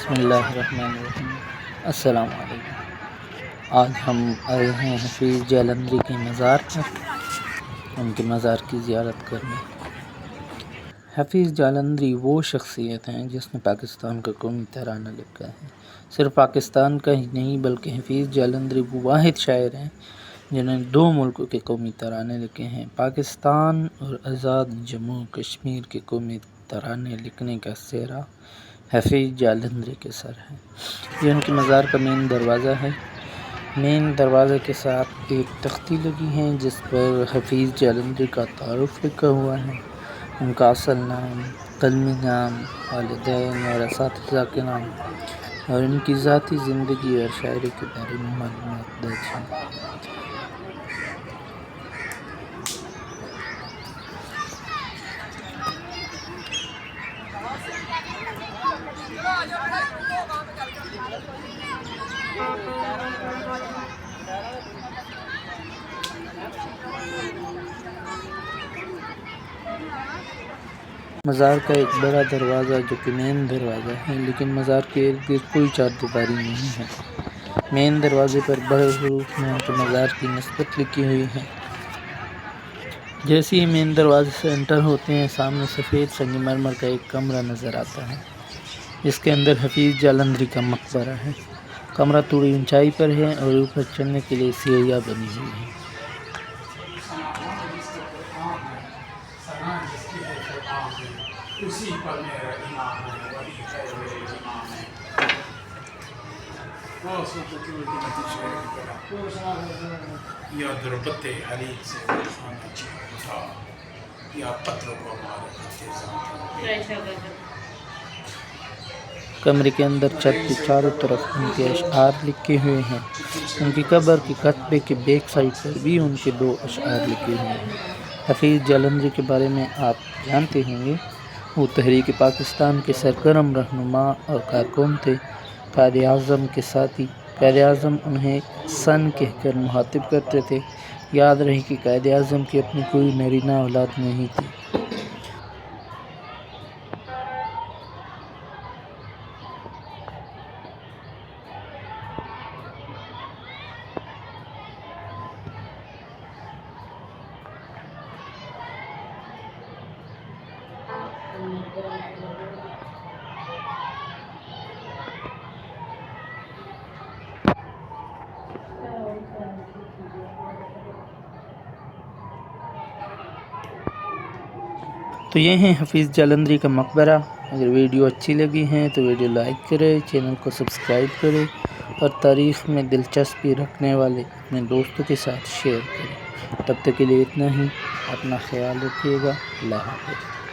بسم اللہ الرحمن الرحیم۔ السلام علیکم۔ آج ہم آئے ہیں حفیظ جالندھری کے مزار پر، ان کے مزار کی زیارت کرنے۔ حفیظ جالندھری وہ شخصیت ہیں جس نے پاکستان کا قومی ترانہ لکھا ہے۔ صرف پاکستان کا ہی نہیں بلکہ حفیظ جالندھری وہ واحد شاعر ہیں جنہوں نے 2 ملکوں کے قومی ترانے لکھے ہیں۔ پاکستان اور آزاد جموں کشمیر کے قومی ترانے لکھنے کا سہرا حفیظ جالندھری کے سر ہے۔ یہ ان کے مزار کا مین دروازہ ہے۔ مین دروازے کے ساتھ ایک تختی لگی ہے جس پر حفیظ جالندھری کا تعارف لکھا ہوا ہے، ان کا اصل نام، قلمی نام، والدین اور اساتذہ کے نام اور ان کی ذاتی زندگی اور شاعری کے بارے میں معلومات درج ہیں۔ مزار کا ایک بڑا دروازہ جو کہ مین دروازہ ہے، لیکن مزار کے ارد گرد کوئی چار دیواری نہیں ہے۔ مین دروازے پر بڑے حروف میں ان کے مزار کی نسبت لکھی ہوئی ہے۔ جیسے ہی مین دروازے سے انٹر ہوتے ہیں، سامنے سفید سنگ مرمر کا ایک کمرہ نظر آتا ہے جس کے اندر حفیظ جالندھری کا مقبرہ ہے۔ کمرہ تھوڑی اونچائی پر ہے اور اوپر چڑھنے کے لیے سیڑھیاں بنی ہوئی ہیں۔ یا دربت علی سے خان تھا یا پتھروں کو کمرے کے اندر چھت کے چاروں طرف ان کے اشعار لکھے ہوئے ہیں۔ ان کی قبر کے کتبے کے بیک سائڈ پر بھی ان کے 2 اشعار لکھے ہوئے ہیں۔ حفیظ جالندھری کے بارے میں آپ جانتے ہوں گے، وہ تحریک پاکستان کے سرگرم رہنما اور کارکن تھے۔ قائد اعظم کے ساتھی، قائد اعظم انہیں سن کہہ کر مخاطب کرتے تھے۔ یاد رہے کہ قائد اعظم کی اپنی کوئی نرینہ اولاد نہیں تھی۔ تو یہ ہیں حفیظ جالندھری کا مقبرہ۔ اگر ویڈیو اچھی لگی ہے تو ویڈیو لائک کرے، چینل کو سبسکرائب کرے اور تاریخ میں دلچسپی رکھنے والے اپنے دوستوں کے ساتھ شیئر کرے۔ تب تک کے لیے اتنا ہی، اپنا خیال رکھیے گا۔ اللہ حافظ۔